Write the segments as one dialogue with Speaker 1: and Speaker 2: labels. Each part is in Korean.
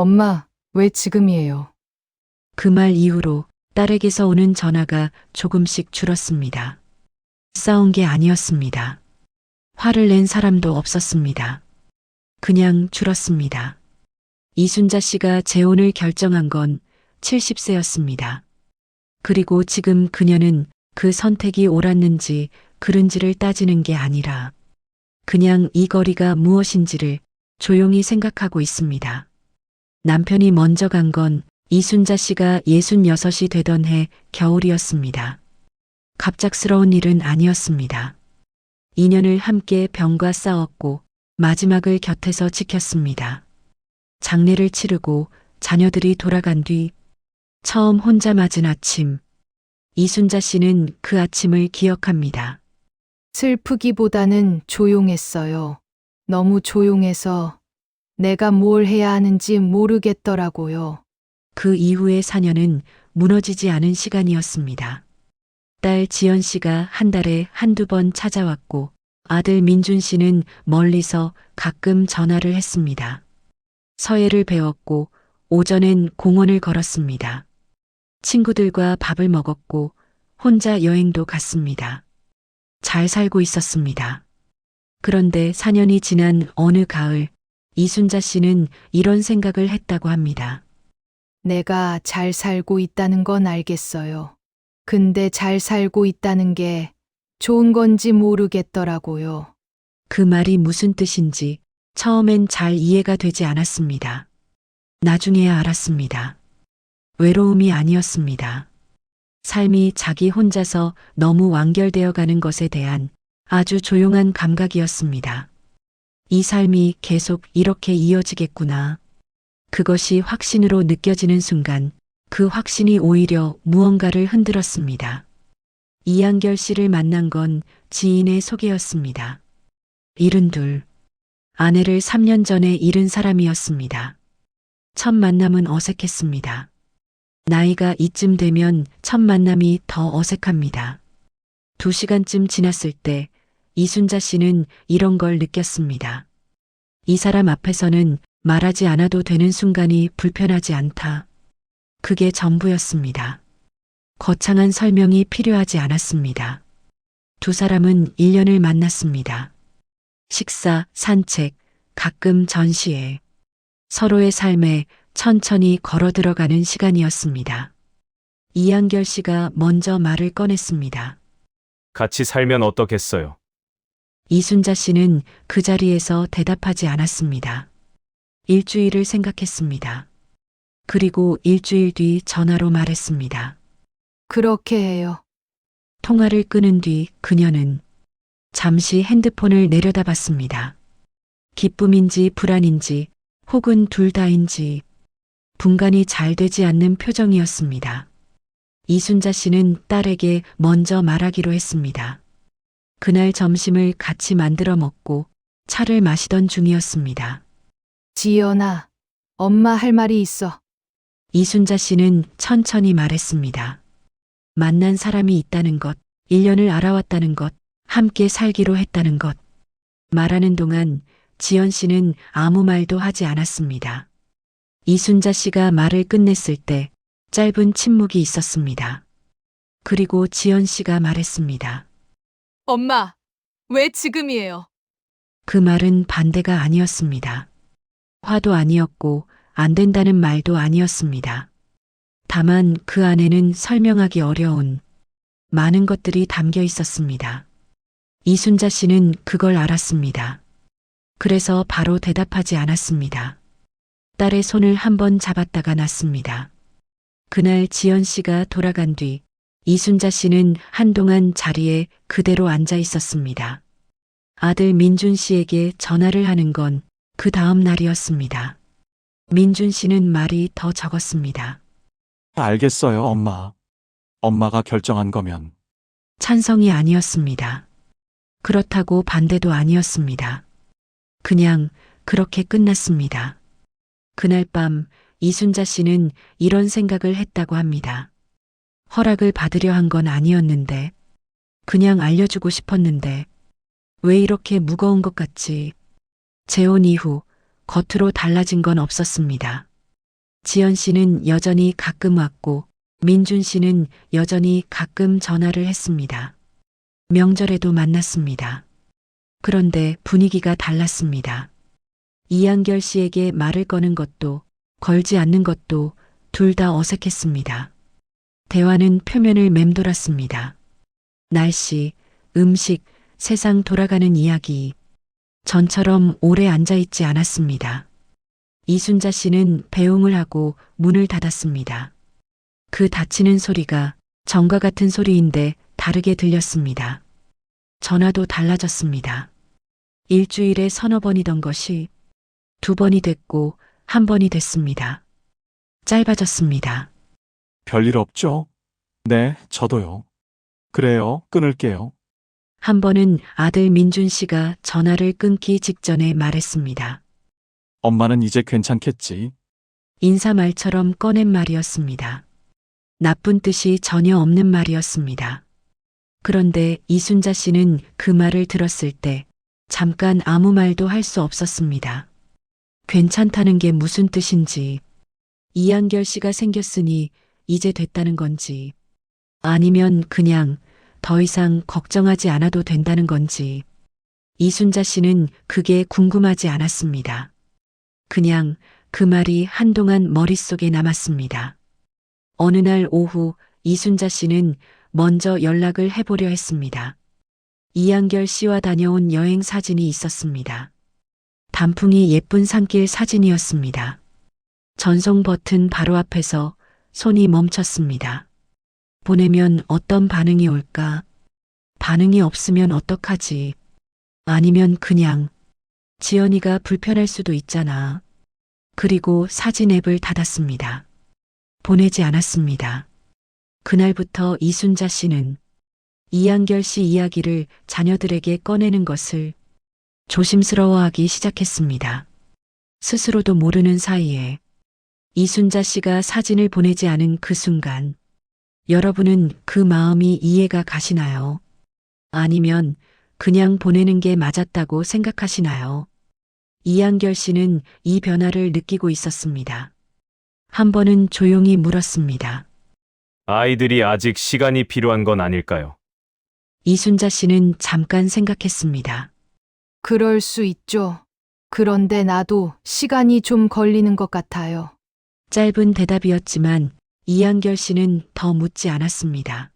Speaker 1: 엄마, 왜 지금이에요?
Speaker 2: 그 말 이후로 딸에게서 오는 전화가 조금씩 줄었습니다. 싸운 게 아니었습니다. 화를 낸 사람도 없었습니다. 그냥 줄었습니다. 이순자 씨가 재혼을 결정한 건 70세였습니다. 그리고 지금 그녀는 그 선택이 옳았는지 그른지를 따지는 게 아니라 그냥 이 거리가 무엇인지를 조용히 생각하고 있습니다. 남편이 먼저 간 건 이순자 씨가 66이 되던 해 겨울이었습니다. 갑작스러운 일은 아니었습니다. 2년을 함께 병과 싸웠고 마지막을 곁에서 지켰습니다. 장례를 치르고 자녀들이 돌아간 뒤 처음 혼자 맞은 아침, 이순자 씨는 그 아침을 기억합니다.
Speaker 1: 슬프기보다는 조용했어요. 너무 조용해서 내가 뭘 해야 하는지 모르겠더라고요.
Speaker 2: 그 이후의 4년은 무너지지 않은 시간이었습니다. 딸 지연 씨가 한 달에 한두 번 찾아왔고 아들 민준 씨는 멀리서 가끔 전화를 했습니다. 서예를 배웠고 오전엔 공원을 걸었습니다. 친구들과 밥을 먹었고 혼자 여행도 갔습니다. 잘 살고 있었습니다. 그런데 4년이 지난 어느 가을 이순자 씨는 이런 생각을 했다고 합니다.
Speaker 1: 내가 잘 살고 있다는 건 알겠어요. 근데 잘 살고 있다는 게 좋은 건지 모르겠더라고요.
Speaker 2: 그 말이 무슨 뜻인지 처음엔 잘 이해가 되지 않았습니다. 나중에야 알았습니다. 외로움이 아니었습니다. 삶이 자기 혼자서 너무 완결되어 가는 것에 대한 아주 조용한 감각이었습니다. 이 삶이 계속 이렇게 이어지겠구나. 그것이 확신으로 느껴지는 순간 그 확신이 오히려 무언가를 흔들었습니다. 이한결 씨를 만난 건 지인의 소개였습니다. 72. 아내를 3년 전에 잃은 사람이었습니다. 첫 만남은 어색했습니다. 나이가 이쯤 되면 첫 만남이 더 어색합니다. 2시간쯤 지났을 때 이순자 씨는 이런 걸 느꼈습니다. 이 사람 앞에서는 말하지 않아도 되는 순간이 불편하지 않다. 그게 전부였습니다. 거창한 설명이 필요하지 않았습니다. 두 사람은 1년을 만났습니다. 식사, 산책, 가끔 전시회. 서로의 삶에 천천히 걸어 들어가는 시간이었습니다. 이한결 씨가 먼저 말을 꺼냈습니다.
Speaker 3: 같이 살면 어떻겠어요?
Speaker 2: 이순자 씨는 그 자리에서 대답하지 않았습니다. 일주일을 생각했습니다. 그리고 일주일 뒤 전화로 말했습니다.
Speaker 1: 그렇게 해요.
Speaker 2: 통화를 끊은 뒤 그녀는 잠시 핸드폰을 내려다봤습니다. 기쁨인지 불안인지 혹은 둘 다인지 분간이 잘 되지 않는 표정이었습니다. 이순자 씨는 딸에게 먼저 말하기로 했습니다. 그날 점심을 같이 만들어 먹고 차를 마시던 중이었습니다.
Speaker 1: 지연아, 엄마 할 말이 있어.
Speaker 2: 이순자 씨는 천천히 말했습니다. 만난 사람이 있다는 것, 1년을 알아왔다는 것, 함께 살기로 했다는 것. 말하는 동안 지연 씨는 아무 말도 하지 않았습니다. 이순자 씨가 말을 끝냈을 때 짧은 침묵이 있었습니다. 그리고 지연 씨가 말했습니다.
Speaker 1: 엄마, 왜 지금이에요?
Speaker 2: 그 말은 반대가 아니었습니다. 화도 아니었고 안 된다는 말도 아니었습니다. 다만 그 안에는 설명하기 어려운 많은 것들이 담겨 있었습니다. 이순자 씨는 그걸 알았습니다. 그래서 바로 대답하지 않았습니다. 딸의 손을 한번 잡았다가 놨습니다. 그날 지연 씨가 돌아간 뒤 이순자 씨는 한동안 자리에 그대로 앉아 있었습니다. 아들 민준 씨에게 전화를 하는 건 그 다음 날이었습니다. 민준 씨는 말이 더 적었습니다.
Speaker 4: 알겠어요, 엄마. 엄마가 결정한 거면.
Speaker 2: 찬성이 아니었습니다. 그렇다고 반대도 아니었습니다. 그냥 그렇게 끝났습니다. 그날 밤 이순자 씨는 이런 생각을 했다고 합니다. 허락을 받으려 한 건 아니었는데, 그냥 알려주고 싶었는데, 왜 이렇게 무거운 것 같지? 재혼 이후 겉으로 달라진 건 없었습니다. 지연 씨는 여전히 가끔 왔고 민준 씨는 여전히 가끔 전화를 했습니다. 명절에도 만났습니다. 그런데 분위기가 달랐습니다. 이한결 씨에게 말을 거는 것도 걸지 않는 것도 둘 다 어색했습니다. 대화는 표면을 맴돌았습니다. 날씨, 음식, 세상 돌아가는 이야기. 전처럼 오래 앉아있지 않았습니다. 이순자 씨는 배웅을 하고 문을 닫았습니다. 그 닫히는 소리가 전과 같은 소리인데 다르게 들렸습니다. 전화도 달라졌습니다. 일주일에 서너 번이던 것이 2번이 됐고 1번이 됐습니다. 짧아졌습니다.
Speaker 4: 별일 없죠? 네, 저도요. 그래요, 끊을게요.
Speaker 2: 1번은 아들 민준 씨가 전화를 끊기 직전에 말했습니다.
Speaker 4: 엄마는 이제 괜찮겠지?
Speaker 2: 인사말처럼 꺼낸 말이었습니다. 나쁜 뜻이 전혀 없는 말이었습니다. 그런데 이순자 씨는 그 말을 들었을 때 잠깐 아무 말도 할 수 없었습니다. 괜찮다는 게 무슨 뜻인지, 이한결 씨가 생겼으니 이제 됐다는 건지, 아니면 그냥 더 이상 걱정하지 않아도 된다는 건지, 이순자 씨는 그게 궁금하지 않았습니다. 그냥 그 말이 한동안 머릿속에 남았습니다. 어느 날 오후 이순자 씨는 먼저 연락을 해보려 했습니다. 이한결 씨와 다녀온 여행 사진이 있었습니다. 단풍이 예쁜 산길 사진이었습니다. 전송 버튼 바로 앞에서 손이 멈췄습니다. 보내면 어떤 반응이 올까? 반응이 없으면 어떡하지? 아니면 그냥 지연이가 불편할 수도 있잖아. 그리고 사진 앱을 닫았습니다. 보내지 않았습니다. 그날부터 이순자 씨는 이한결 씨 이야기를 자녀들에게 꺼내는 것을 조심스러워하기 시작했습니다. 스스로도 모르는 사이에 이순자 씨가 사진을 보내지 않은 그 순간 여러분은 그 마음이 이해가 가시나요? 아니면 그냥 보내는 게 맞았다고 생각하시나요? 이한결 씨는 이 변화를 느끼고 있었습니다. 1번은 조용히 물었습니다.
Speaker 3: 아이들이 아직 시간이 필요한 건 아닐까요?
Speaker 2: 이순자 씨는 잠깐 생각했습니다.
Speaker 1: 그럴 수 있죠. 그런데 나도 시간이 좀 걸리는 것 같아요.
Speaker 2: 짧은 대답이었지만 이한결 씨는 더 묻지 않았습니다.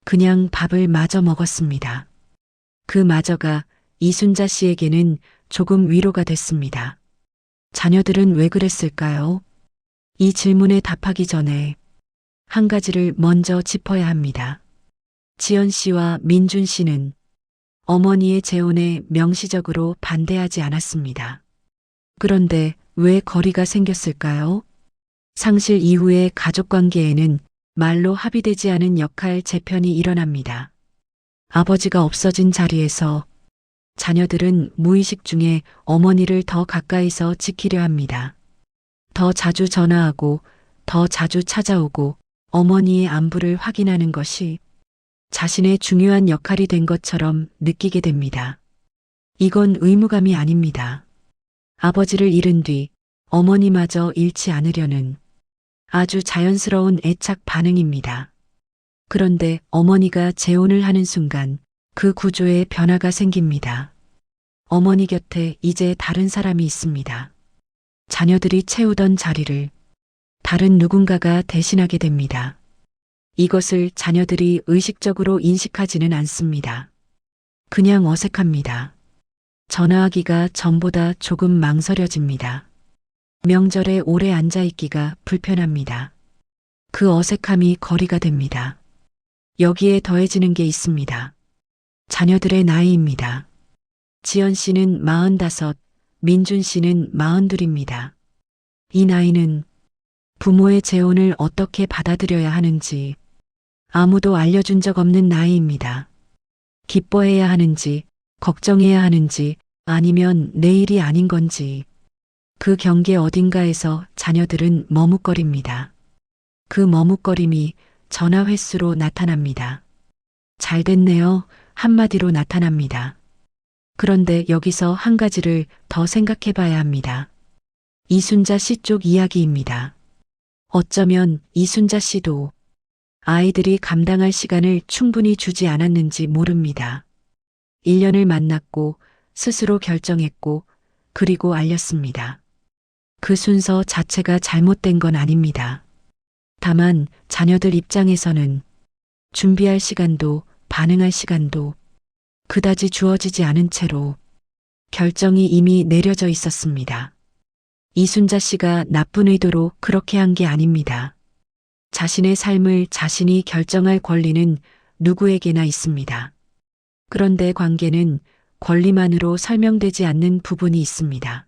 Speaker 2: 그냥 밥을 마저 먹었습니다. 그 마저가 이순자 씨에게는 조금 위로가 됐습니다. 자녀들은 왜 그랬을까요? 이 질문에 답하기 전에 한 가지를 먼저 짚어야 합니다. 지연 씨와 민준 씨는 어머니의 재혼에 명시적으로 반대하지 않았습니다. 그런데 왜 거리가 생겼을까요? 상실 이후의 가족관계에는 말로 합의되지 않은 역할 재편이 일어납니다. 아버지가 없어진 자리에서 자녀들은 무의식 중에 어머니를 더 가까이서 지키려 합니다. 더 자주 전화하고 더 자주 찾아오고 어머니의 안부를 확인하는 것이 자신의 중요한 역할이 된 것처럼 느끼게 됩니다. 이건 의무감이 아닙니다. 아버지를 잃은 뒤 어머니마저 잃지 않으려는 아주 자연스러운 애착 반응입니다. 그런데 어머니가 재혼을 하는 순간 그 구조에 변화가 생깁니다. 어머니 곁에 이제 다른 사람이 있습니다. 자녀들이 채우던 자리를 다른 누군가가 대신하게 됩니다. 이것을 자녀들이 의식적으로 인식하지는 않습니다. 그냥 어색합니다. 전화하기가 전보다 조금 망설여집니다. 명절에 오래 앉아있기가 불편합니다. 그 어색함이 거리가 됩니다. 여기에 더해지는 게 있습니다. 자녀들의 나이입니다. 지연 씨는 45, 민준 씨는 42입니다. 이 나이는 부모의 재혼을 어떻게 받아들여야 하는지 아무도 알려준 적 없는 나이입니다. 기뻐해야 하는지, 걱정해야 하는지, 아니면 내일이 아닌 건지, 그 경계 어딘가에서 자녀들은 머뭇거립니다. 그 머뭇거림이 전화 횟수로 나타납니다. 잘 됐네요. 한마디로 나타납니다. 그런데 여기서 한 가지를 더 생각해 봐야 합니다. 이순자 씨 쪽 이야기입니다. 어쩌면 이순자 씨도 아이들이 감당할 시간을 충분히 주지 않았는지 모릅니다. 1년을 만났고 스스로 결정했고 그리고 알렸습니다. 그 순서 자체가 잘못된 건 아닙니다. 다만 자녀들 입장에서는 준비할 시간도 반응할 시간도 그다지 주어지지 않은 채로 결정이 이미 내려져 있었습니다. 이순자 씨가 나쁜 의도로 그렇게 한 게 아닙니다. 자신의 삶을 자신이 결정할 권리는 누구에게나 있습니다. 그런데 관계는 권리만으로 설명되지 않는 부분이 있습니다.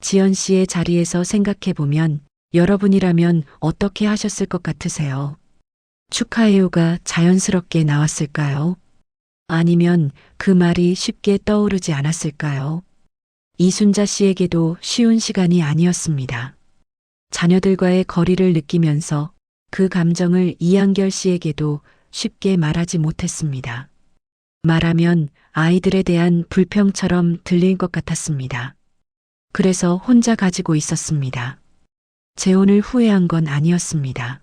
Speaker 2: 지연 씨의 자리에서 생각해 보면 여러분이라면 어떻게 하셨을 것 같으세요? 축하해요가 자연스럽게 나왔을까요? 아니면 그 말이 쉽게 떠오르지 않았을까요? 이순자 씨에게도 쉬운 시간이 아니었습니다. 자녀들과의 거리를 느끼면서 그 감정을 이한결 씨에게도 쉽게 말하지 못했습니다. 말하면 아이들에 대한 불평처럼 들릴 것 같았습니다. 그래서 혼자 가지고 있었습니다. 재혼을 후회한 건 아니었습니다.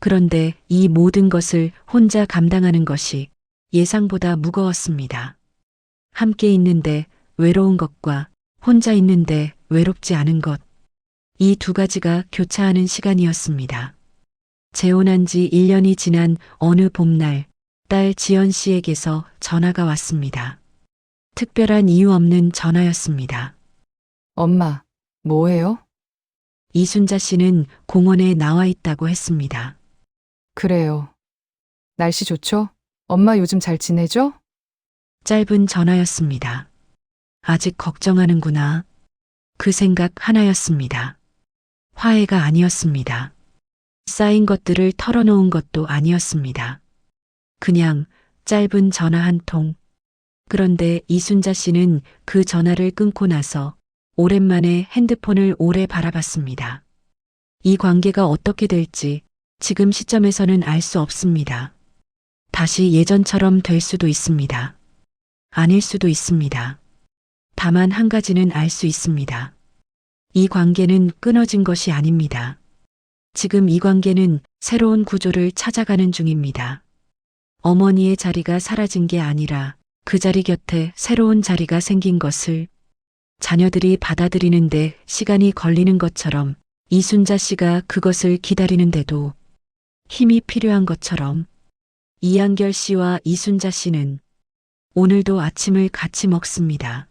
Speaker 2: 그런데 이 모든 것을 혼자 감당하는 것이 예상보다 무거웠습니다. 함께 있는데 외로운 것과 혼자 있는데 외롭지 않은 것, 이 두 가지가 교차하는 시간이었습니다. 재혼한 지 1년이 지난 어느 봄날, 딸 지연 씨에게서 전화가 왔습니다. 특별한 이유 없는 전화였습니다.
Speaker 1: 엄마, 뭐해요?
Speaker 2: 이순자 씨는 공원에 나와 있다고 했습니다.
Speaker 1: 그래요. 날씨 좋죠? 엄마 요즘 잘 지내죠?
Speaker 2: 짧은 전화였습니다. 아직 걱정하는구나. 그 생각 하나였습니다. 화해가 아니었습니다. 쌓인 것들을 털어놓은 것도 아니었습니다. 그냥 짧은 전화 한 통. 그런데 이순자 씨는 그 전화를 끊고 나서 오랜만에 핸드폰을 오래 바라봤습니다. 이 관계가 어떻게 될지 지금 시점에서는 알 수 없습니다. 다시 예전처럼 될 수도 있습니다. 아닐 수도 있습니다. 다만 한 가지는 알 수 있습니다. 이 관계는 끊어진 것이 아닙니다. 지금 이 관계는 새로운 구조를 찾아가는 중입니다. 어머니의 자리가 사라진 게 아니라 그 자리 곁에 새로운 자리가 생긴 것을 자녀들이 받아들이는데 시간이 걸리는 것처럼 이순자 씨가 그것을 기다리는데도 힘이 필요한 것처럼 이한결 씨와 이순자 씨는 오늘도 아침을 같이 먹습니다.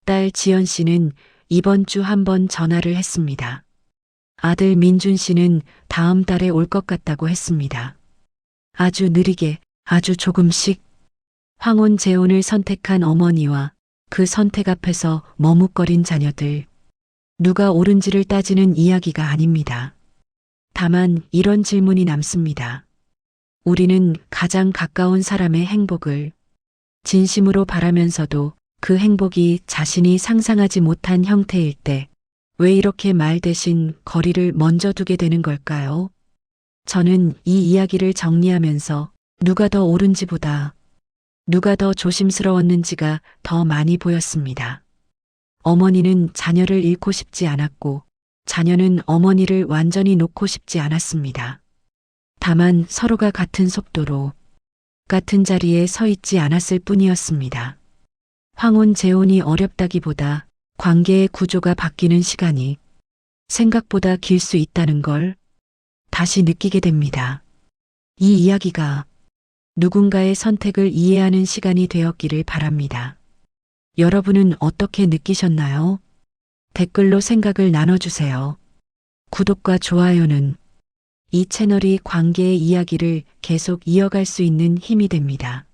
Speaker 2: 딸 지연 씨는 이번 주 한 번 전화를 했습니다. 아들 민준 씨는 다음 달에 올 것 같다고 했습니다. 아주 느리게, 아주 조금씩. 황혼 재혼을 선택한 어머니와 그 선택 앞에서 머뭇거린 자녀들. 누가 옳은지를 따지는 이야기가 아닙니다. 다만 이런 질문이 남습니다. 우리는 가장 가까운 사람의 행복을 진심으로 바라면서도 그 행복이 자신이 상상하지 못한 형태일 때 왜 이렇게 말 대신 거리를 먼저 두게 되는 걸까요? 저는 이 이야기를 정리하면서 누가 더 옳은지보다 누가 더 조심스러웠는지가 더 많이 보였습니다. 어머니는 자녀를 잃고 싶지 않았고 자녀는 어머니를 완전히 놓고 싶지 않았습니다. 다만 서로가 같은 속도로 같은 자리에 서 있지 않았을 뿐이었습니다. 황혼 재혼이 어렵다기보다 관계의 구조가 바뀌는 시간이 생각보다 길 수 있다는 걸 다시 느끼게 됩니다. 이 이야기가 누군가의 선택을 이해하는 시간이 되었기를 바랍니다. 여러분은 어떻게 느끼셨나요? 댓글로 생각을 나눠주세요. 구독과 좋아요는 이 채널이 관계의 이야기를 계속 이어갈 수 있는 힘이 됩니다.